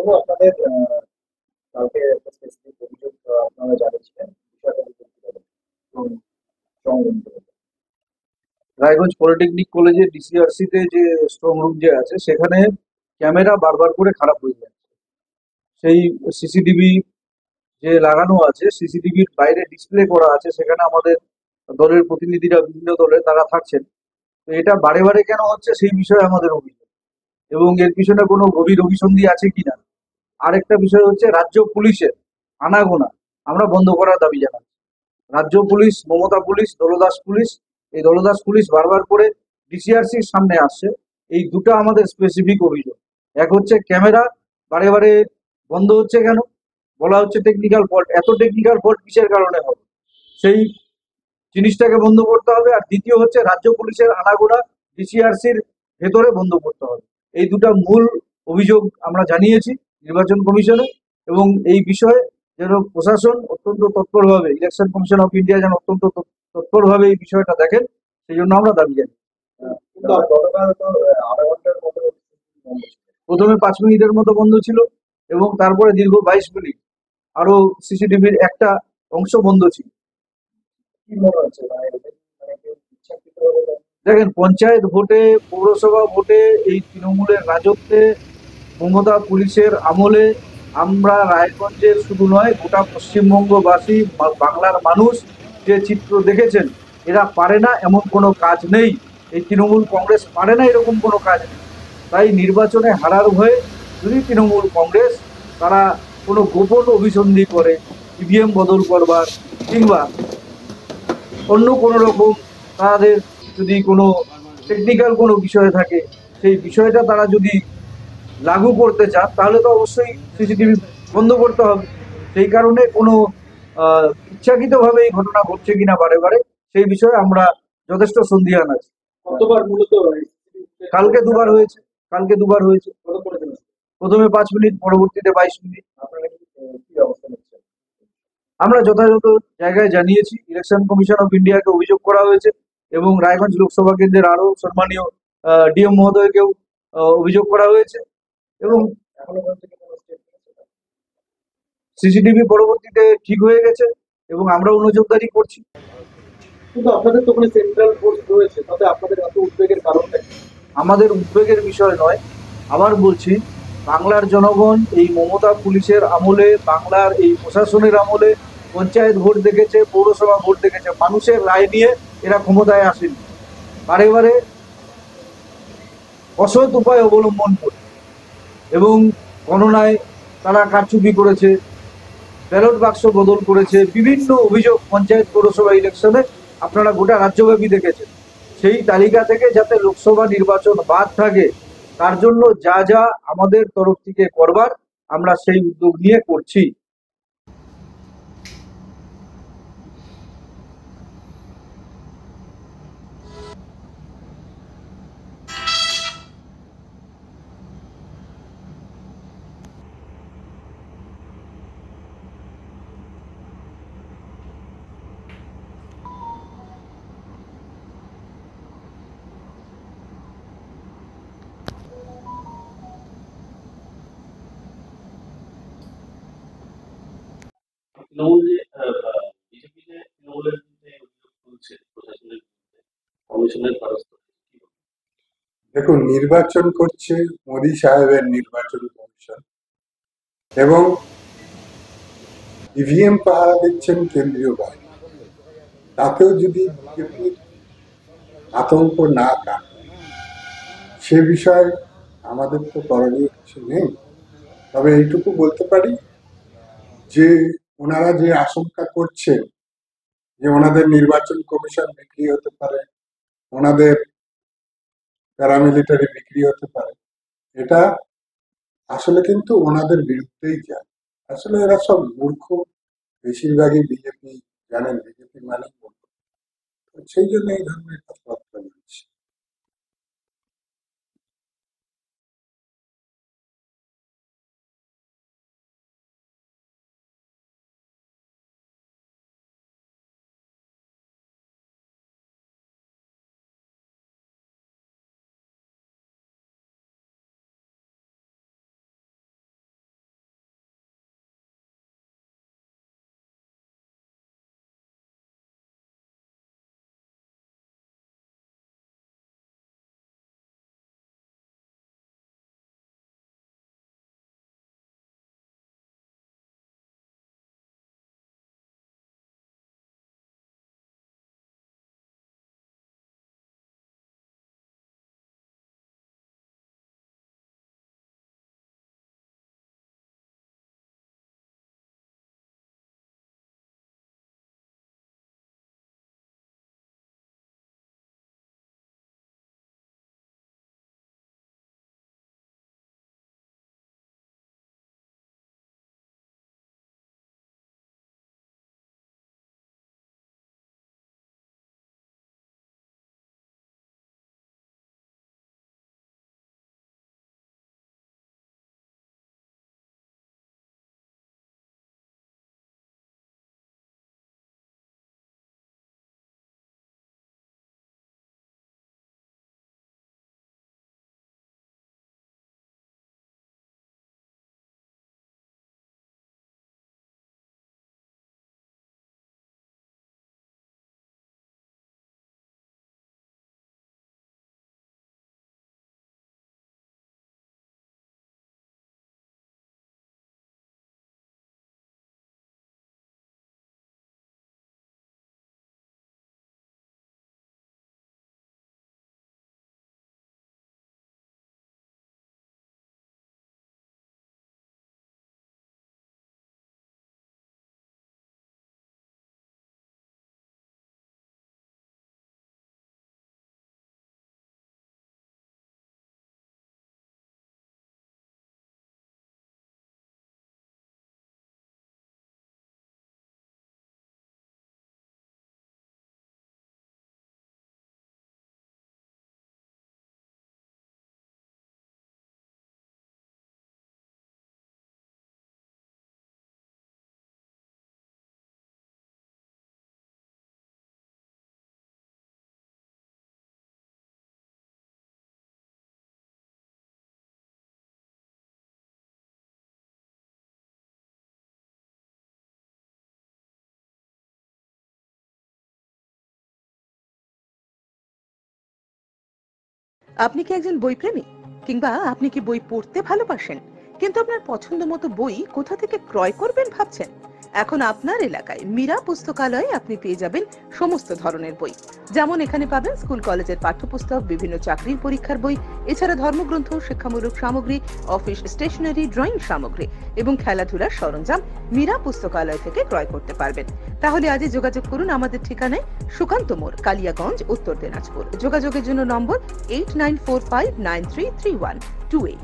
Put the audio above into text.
বাবু, আপনাদের কালকে একটা স্পেসিফিক অভিযোগ আপনারা জানিয়েছিলেন, বিষয়টা একটু বলুন। এবং strong room টা বলুন। রায়গঞ্জ পলিটেকনিক কলেজে ডিসিআরসি তে যে স্ট্রং রুম যে আছে সেখানে ক্যামেরা বারবার করে খারাপ হয়ে যায়। সেই সিসিটিভি যে লাগানো আছে, সিসিটিভির বাইরে ডিসপ্লে করা আছে, সেখানে আমাদের দলের প্রতিনিধিরা, বিভিন্ন দলের তারা থাকছেন। তো এটা বারে বারে কেন হচ্ছে সেই বিষয়ে আমাদের অভিযোগ, এবং এর পিছনে কোনো গভীর অভিসন্ধি আছে কিনা। আরেকটা বিষয় হচ্ছে রাজ্য পুলিশের আনাগোনা আমরা বন্ধ করার দাবি জানাচ্ছি। রাজ্য পুলিশ, মমতা পুলিশ, দলদাস পুলিশ, এই দলদাস পুলিশ বারবার করে ডিসিআরসির সামনে আসছে। এই দুটো আমাদের স্পেসিফিক অভিযোগ। এক হচ্ছে ক্যামেরা বারে বারে বন্ধ হচ্ছে কেন, বলা হচ্ছে টেকনিক্যাল ফল্ট। এত টেকনিক্যাল ফল্ট কিসের কারণে হবে, সেই জিনিসটাকে বন্ধ করতে হবে। আর দ্বিতীয় হচ্ছে রাজ্য পুলিশের আনাগোনা ডিসিআরসির ভেতরে বন্ধ করতে হবে। এই দুটো মূল অভিযোগ আমরা জানিয়েছি নির্বাচন কমিশনে, এবং এই বিষয়ে যেন প্রশাসন অত্যন্ত তৎপরভাবে, ইলেকশন কমিশন অফ ইন্ডিয়া যেন অত্যন্ত তৎপরভাবে এই বিষয়টা দেখেন, সেই জন্য আমরা দাবি জানাই। কিন্তু গতকাল তো আধা ঘন্টার মতো বন্ধ ছিল। প্রথমে 5 মিনিটের মতো বন্ধ ছিল, এবং তারপরে দীর্ঘ 22 মিনিট আরো সিসিটিভির একটা অংশ বন্ধ ছিল। কি মনে হচ্ছে, মানে এদের মানে কেউ ইচ্ছাকৃতভাবে দেখেন, পঞ্চায়েত ভোটে, পৌরসভা ভোটে এই তৃণমূলের রাজত্বে, মমতা পুলিশের আমলে আমরা রায়গঞ্জের শুধু নয়, গোটা পশ্চিমবঙ্গবাসী, বাংলার মানুষ যে চিত্র দেখেছেন। এরা পারে না এমন কোনো কাজ নেই, এই তৃণমূল কংগ্রেস পারে না এরকম কোনো কাজ নেই। তাই নির্বাচনে হারার ভয়ে যদি তৃণমূল কংগ্রেস তারা কোনো গোপন অভিসন্ধি করে, ইভিএম বদল করবার, কিংবা অন্য কোনো রকম তাদের যদি কোনো টেকনিক্যাল কোনো বিষয় থাকে, সেই বিষয়টা তারা যদি লাগু করতে চান, তাহলে তো অবশ্যই সিসিটিভি বন্ধ করতে হবে। সেই কারণে কোনো ইচ্ছাকৃতভাবে এই ঘটনা ঘটছে কিনা বারে বারে, সেই বিষয়ে আমরা যথেষ্ট সন্দিহান আছি। কতবার মূলত কালকে দুবার হয়েছে, কালকে দুবার হয়েছে। কত করেছেন? প্রথমে 5 মিনিট, পরবর্তীতে 22 মিনিট। আপনারা কি অবস্থা নিচ্ছেন? আমরা যথাযথ জায়গায় জানিয়েছি, ইলেকশন কমিশন অফ ইন্ডিয়াকে অভিযোগ করা হয়েছে, এবং রায়গঞ্জ লোকসভা কেন্দ্রের আরো সম্মানীয় ডিএম মহোদয়কেও অভিযোগ করা হয়েছে। এবং এখনো পর্যন্ত কি কোনো স্টেপ নিয়েছে? সিসিটিভি পরবর্তীতে ঠিক হয়ে গেছে, এবং আমরাও নজরদারি করছি। কিন্তু আপনাদের তো ওখানে সেন্ট্রাল ফোর্স রয়েছে, তাতে আপনাদের এত উদ্বেগের কারণটা কি? আমাদের উদ্বেগের বিষয় নয়, আবার বলছি, বাংলার জনগণ এই মমতা পুলিশের আমলে, বাংলার এই প্রশাসনের আমলে পঞ্চায়েত ভোট দেখেছে, পৌরসভা ভোট দেখেছে, মানুষের রায় নিয়ে এরা ক্ষমতায় আসেনি। বারে বারে অসৎ উপায় অবলম্বন করে, এবং গণনায় তারা কারচুপি করেছে, ব্যালট বাক্স বদল করেছে, বিভিন্ন অভিযোগ পঞ্চায়েত পৌরসভা ইলেকশনে আপনারা গোটা রাজ্যব্যাপী দেখেছেন। সেই তালিকা থেকে যাতে লোকসভা নির্বাচন বাদ থাকে, তার জন্য যা যা আমাদের তরফ থেকে করবার আমরা সেই উদ্যোগ নিয়ে করছি। তৃণমূল যে বিজেপি যে তৃণমূলের বিরুদ্ধে অভিযোগ তুলছে প্রশাসনের বিরুদ্ধে, কমিশনের দ্বারস্থ হয়েছে, কি বলবেন? দেখুন, নির্বাচন করছে মোদী সাহেবের নির্বাচন কমিশন, এবং ইভিএম পাহারা দিচ্ছেন কেন্দ্রীয় বাহিনী। তাতেও যদি বিজেপির আতঙ্ক না কাটে, সে বিষয়ে আমাদের তো করণীয় কিছু নেই। তবে এইটুকু বলতে পারি যে ওনারা যে আশঙ্কা করছেন যে ওনাদের নির্বাচন কমিশন বিক্রি হতে পারে, ওনাদের প্যারামিলিটারি বিক্রি হতে পারে, এটা আসলে কিন্তু ওনাদের বিরুদ্ধেই যায়। আসলে এরা সব মূর্খ, বেশিরভাগই বিজেপি, জানেন বিজেপি মানে মূর্খ। তো সেই জন্য এই ধরনের কথাবার্তা বলছি। আপনি কি একজন বই প্রেমী, কিংবা আপনি কি বই পড়তে ভালোবাসেন কিন্তু আপনার পছন্দ মতো বই কোথা থেকে ক্রয় করবেন ভাবছেন? এখন আপনার এলাকায় মীরা পুস্তকালয়ে আপনি পেয়ে যাবেন সমস্ত ধরনের বই। যেমন এখানে পাবেন স্কুল কলেজের পাঠ্যপুস্তক, বিভিন্ন চাকরির পরীক্ষার বই, এছাড়া ধর্মগ্রন্থ, শিক্ষামূলক সামগ্রী, অফিস স্টেশনারি, ড্রয়িং সামগ্রী এবং খেলাধুলার সরঞ্জাম মীরা পুস্তকালয় থেকে ক্রয় করতে পারবেন। তাহলে আজই যোগাযোগ করুন আমাদের ঠিকানায়, সুকান্ত মোড়, কালিয়াগঞ্জ, উত্তর দিনাজপুর। যোগাযোগের জন্য নম্বর 8945933128।